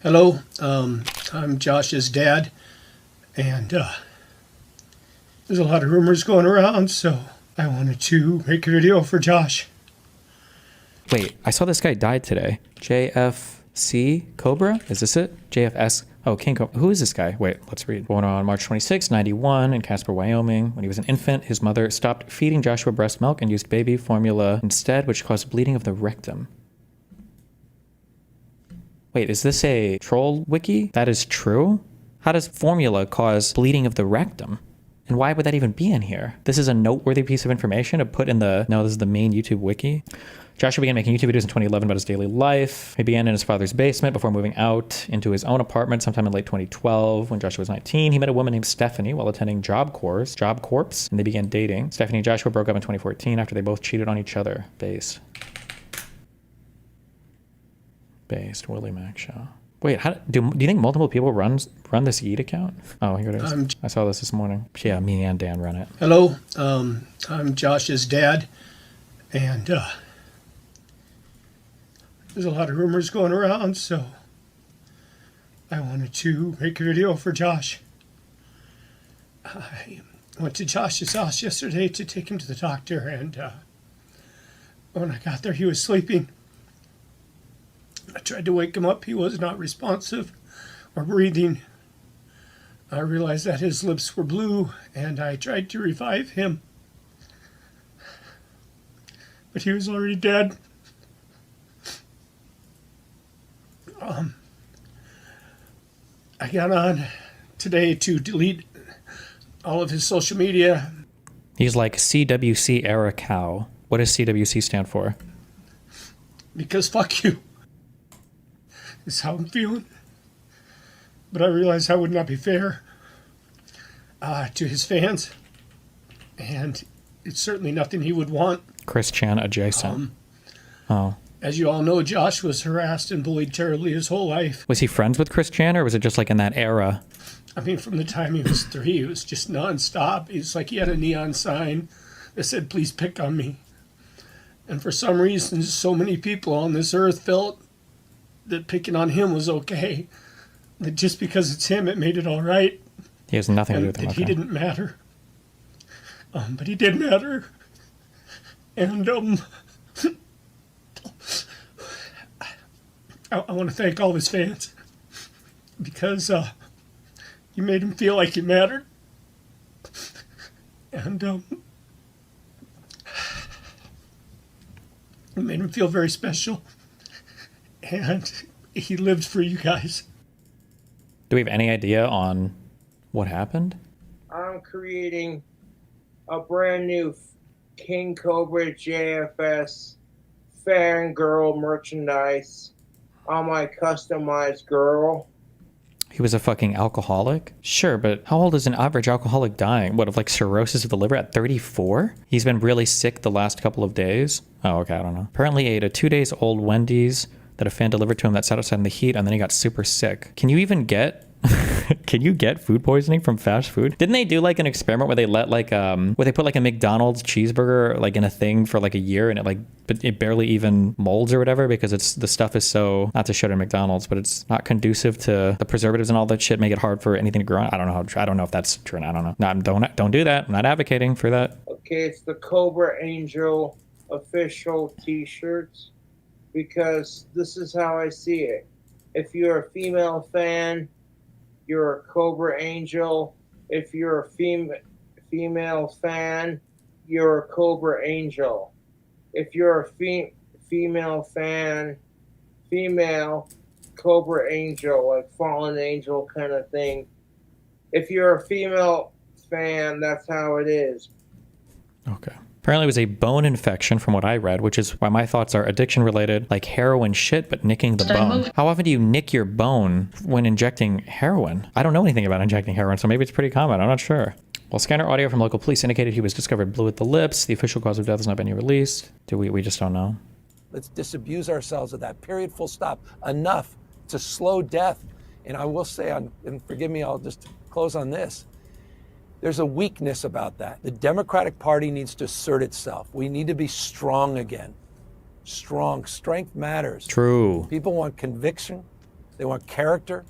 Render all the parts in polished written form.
Hello, I'm Josh's dad, and there's a lot of rumors going around, so I wanted to make a video for Josh. Wait, I saw this guy died today. JFC Cobra? Is this it? JFS? Oh, King Cobra. Who is this guy? Wait, let's read. Born on March 26, 91 in Casper, Wyoming. When he was an infant, his mother stopped feeding Joshua breast milk and used baby formula instead, which caused bleeding of the rectum. Wait, is this a troll wiki? That is true? How does formula cause bleeding of the rectum? And why would that even be in here? This is a noteworthy piece of information to put in the... No, this is the main YouTube wiki. Joshua began making YouTube videos in 2011 about his daily life. He began in his father's basement before moving out into his own apartment sometime in late 2012. When Joshua was 19, he met a woman named Stephanie while attending Job Corps, and they began dating. Stephanie and Joshua broke up in 2014 after they both cheated on each other. Based Willie Mac Show. Wait, how do you think multiple people run this Yeet account? Oh, here it is. I saw this morning. Yeah, me and Dan run it. Hello, I'm Josh's dad, and there's a lot of rumors going around, so I wanted to make a video for Josh. I went to Josh's house yesterday to take him to the doctor, and when I got there, he was sleeping. I tried to wake him up. He was not responsive or breathing. I realized that his lips were blue, and I tried to revive him. But he was already dead. I got on today to delete all of his social media. He's like CWC era cow. What does CWC stand for? Because fuck you. Is how I'm feeling. But I realized that would not be fair to his fans. And it's certainly nothing he would want. Chris Chan adjacent. Oh. As you all know, Josh was harassed and bullied terribly his whole life. Was he friends with Chris Chan, or was it just like in that era? I mean, from the time he was 3, it was just nonstop. It's like he had a neon sign that said, "Please pick on me." And for some reason, so many people on this earth felt that picking on him was okay. That just because it's him, it made it all right. He has nothing to do with him. That he didn't matter. But he did matter. And I want to thank all his fans because you made him feel like he mattered. And it made him feel very special. And he lived for you guys. Do we have any idea on what happened? I'm creating a brand new KingCobraJFS fangirl merchandise on my customized girl. He was a fucking alcoholic? Sure, but how old is an average alcoholic dying? What, of like cirrhosis of the liver at 34? He's been really sick the last couple of days? Oh, okay, I don't know. Apparently ate a 2 days old Wendy's that a fan delivered to him that sat outside in the heat, and then he got super sick. Can you even get... Can you get food poisoning from fast food? Didn't they do like an experiment where they let like where they put like a McDonald's cheeseburger like in a thing for like a year, and it barely even molds or whatever because the stuff is so, not to shut in McDonald's, but it's not conducive to the preservatives and all that shit, make it hard for anything to grow on. I don't know if that's true. I don't know. No, don't do that. I'm not advocating for that. Okay, it's the Cobra Angel official t-shirts because this is how I see it. If you're a female fan, you're a Cobra Angel. If you're a female fan, you're a Cobra Angel. If you're a female fan, female Cobra Angel, like fallen angel kind of thing. If you're a female fan, that's how it is. Okay. Apparently it was a bone infection from what I read, which is why my thoughts are addiction related, like heroin shit, but nicking the bone. How often do you nick your bone when injecting heroin? I don't know anything about injecting heroin, so maybe it's pretty common. I'm not sure. Well, scanner audio from local police indicated he was discovered blue at the lips. The official cause of death has not been released. We just don't know. Let's disabuse ourselves of that. Period, full stop. Enough. It's a slow death. And I will say, and forgive me, I'll just close on this. There's a weakness about that. The Democratic Party needs to assert itself. We need to be strong again. Strong. Strength matters. True. People want conviction. They want character.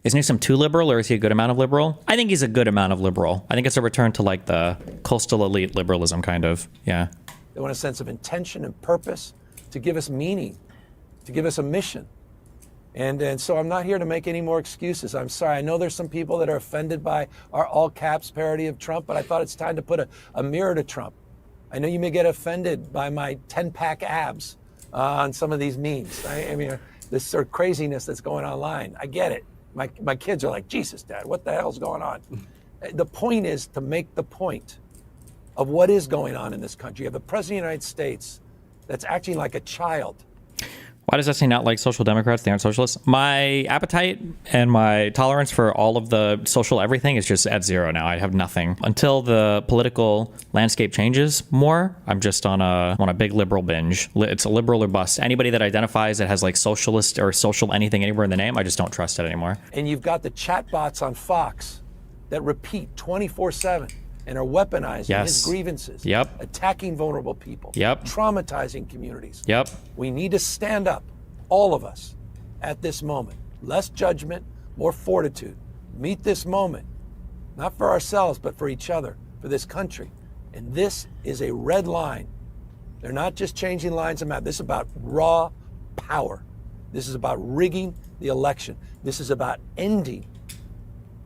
Is Newsom too liberal, or is he a good amount of liberal? I think he's a good amount of liberal. I think it's a return to like the coastal elite liberalism kind of. Yeah. They want a sense of intention and purpose to give us meaning, to give us a mission. And so I'm not here to make any more excuses. I'm sorry. I know there's some people that are offended by our all caps parody of Trump, but I thought it's time to put a mirror to Trump. I know you may get offended by my 10-pack abs on some of these memes. I mean, this sort of craziness that's going online. I get it. My kids are like, Jesus, Dad, what the hell's going on? The point is to make the point of what is going on in this country. You have the President of the United States that's acting like a child. Why does that say not like social democrats? They aren't socialists. My appetite and my tolerance for all of the social everything is just at zero now. I have nothing. Until the political landscape changes more, I'm just on a big liberal binge. It's a liberal or bust. Anybody that identifies that has like socialist or social anything anywhere in the name, I just don't trust it anymore. And you've got the chatbots on Fox that repeat 24/7 and are weaponizing his grievances, attacking vulnerable people, traumatizing communities. We need to stand up, all of us, at this moment. Less judgment, more fortitude. Meet this moment, not for ourselves, but for each other, for this country. And this is a red line. They're not just changing lines of map. This is about raw power. This is about rigging the election. This is about ending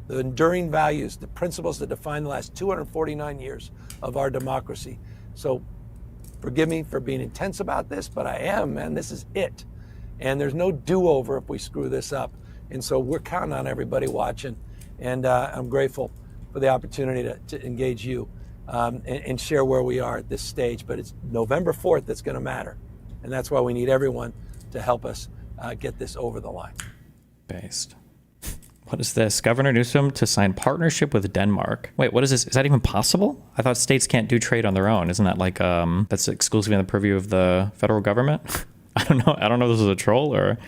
the enduring values, the principles that define the last 249 years of our democracy. So forgive me for being intense about this, but I am, man. This is it. And there's no do-over if we screw this up. And so we're counting on everybody watching. And I'm grateful for the opportunity to engage you and share where we are at this stage. But it's November 4th that's going to matter. And that's why we need everyone to help us get this over the line. Based. What is this? Governor Newsom to sign partnership with Denmark. Wait, what is this? Is that even possible? I thought states can't do trade on their own. Isn't that like, that's exclusively in the purview of the federal government? I don't know. I don't know if this is a troll or...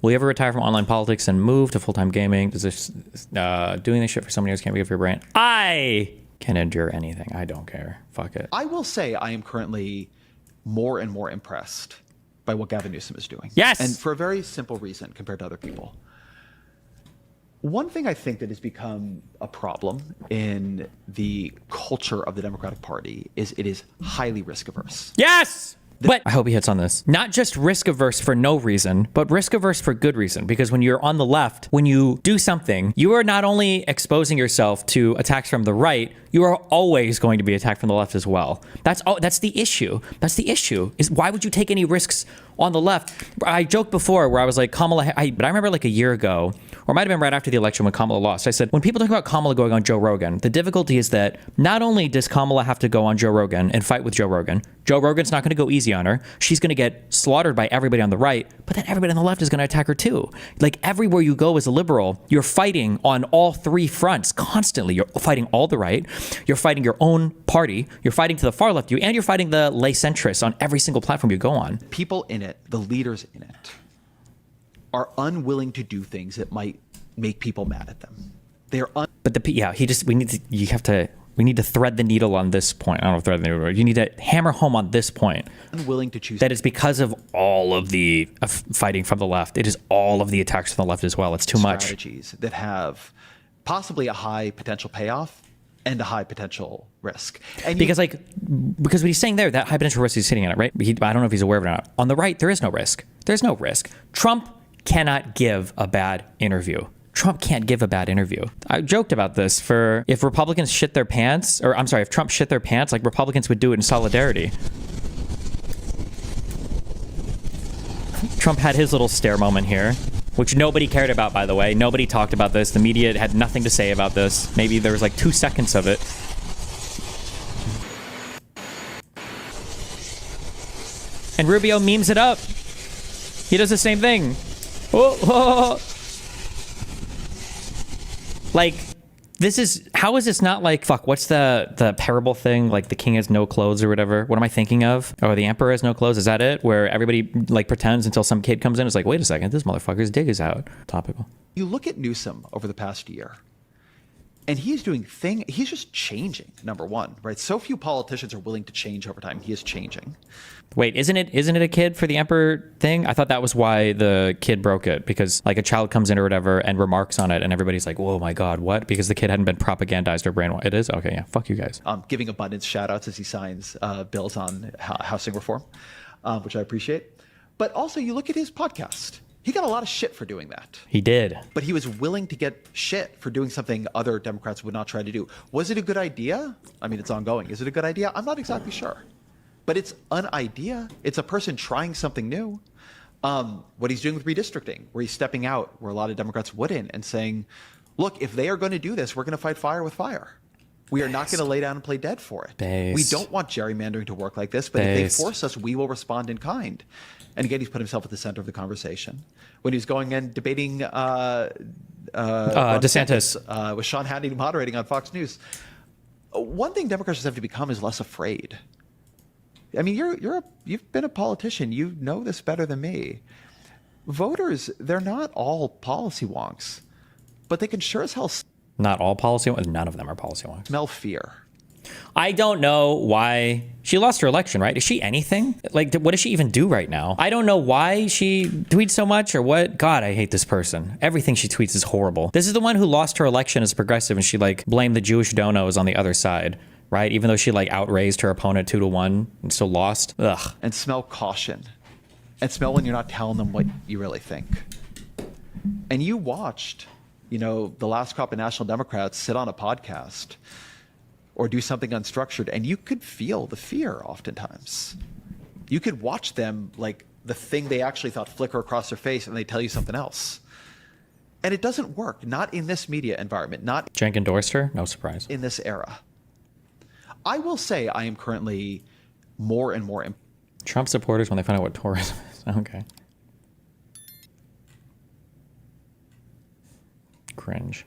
Will you ever retire from online politics and move to full-time gaming? Does this, doing this shit for so many years can't be good for your brain? I can endure anything. I don't care. Fuck it. I will say I am currently more and more impressed by what Gavin Newsom is doing. Yes! And for a very simple reason compared to other people. One thing I think that has become a problem in the culture of the Democratic Party is it is highly risk averse. Yes! But I hope he hits on this. Not just risk averse for no reason, but risk averse for good reason. Because when you're on the left, when you do something, you are not only exposing yourself to attacks from the right, you are always going to be attacked from the left as well. That's the issue. That's the issue. Is why would you take any risks on the left? I joked before where I was like, Kamala, but I remember like a year ago, or it might have been right after the election when Kamala lost. I said, when people talk about Kamala going on Joe Rogan, the difficulty is that not only does Kamala have to go on Joe Rogan and fight with Joe Rogan's not going to go easy on her. She's going to get slaughtered by everybody on the right, but then everybody on the left is going to attack her too. Like everywhere you go as a liberal, you're fighting on all three fronts constantly. You're fighting all the right, you're fighting your own party, you're fighting to the far left of you, and you're fighting the lay centrists on every single platform you go on. People in it, the leaders in it, are unwilling to do things that might make people mad at them. They're we need to thread the needle on this point. I don't know if thread the needle. You need to hammer home on this point. Unwilling to choose. That it's because of all of the fighting from the left. It is all of the attacks from the left as well. It's too much. Strategies that have possibly a high potential payoff and a high potential risk. And because what he's saying there, that high potential risk he's sitting in it, right? I don't know if he's aware of it or not. On the right, there is no risk. There's no risk. Trump cannot give a bad interview. Trump can't give a bad interview. I joked about this for if Republicans shit their pants, or I'm sorry, if Trump shit their pants, like Republicans would do it in solidarity. Trump had his little stare moment here, which nobody cared about, by the way. Nobody talked about this. The media had nothing to say about this. Maybe there was like 2 seconds of it. And Rubio memes it up. He does the same thing. Oh. Like, how is this not like, fuck, what's the parable thing? Like the king has no clothes or whatever. What am I thinking of? Or the emperor has no clothes. Is that it? Where everybody like pretends until some kid comes in. It's like, wait a second, this motherfucker's dig is out. Topical. You look at Newsom over the past year, And he's he's just changing, number one, right? So few politicians are willing to change over time. He is changing. Wait, isn't it a kid for the emperor thing? I thought that was why the kid broke it, because like a child comes in or whatever and remarks on it and everybody's like, whoa, my God, what? Because the kid hadn't been propagandized or brainwashed. It is? Okay, yeah, fuck you guys. Giving abundance shout outs as he signs bills on housing reform, which I appreciate. But also you look at his podcast. He got a lot of shit for doing that. He did. But he was willing to get shit for doing something other Democrats would not try to do. Was it a good idea? I mean, it's ongoing. Is it a good idea? I'm not exactly sure. But it's an idea. It's a person trying something new. What he's doing with redistricting, where he's stepping out where a lot of Democrats wouldn't and saying, look, if they are going to do this, we're going to fight fire with fire. We are not going to lay down and play dead for it. We don't want gerrymandering to work like this, but if they force us, we will respond in kind. And again, he's put himself at the center of the conversation. When he was going and debating DeSantis with Sean Hannity moderating on Fox News, one thing Democrats have to become is less afraid. I mean, you've been a politician. You know this better than me. Voters, they're not all policy wonks, but they can sure as hell not all policy wonks. None of them are policy wonks. Smell fear. I don't know why she lost her election, right? Is she anything? Like, what does she even do right now? I don't know why she tweets so much or what. God, I hate this person. Everything she tweets is horrible. This is the one who lost her election as progressive and she like blamed the Jewish donos on the other side, right? Even though she like outraised her opponent 2-1 and still lost. Ugh. And smell caution. And smell when you're not telling them what you really think. And you watched, the last crop of National Democrats sit on a podcast or do something unstructured, and you could feel the fear oftentimes. You could watch them, like the thing they actually thought flicker across their face, and they tell you something else. And it doesn't work, not in this media environment, not Cenk endorsed her, no surprise. In this era. I will say I am currently more and more... Trump supporters when they find out what tourism is. Okay. Cringe.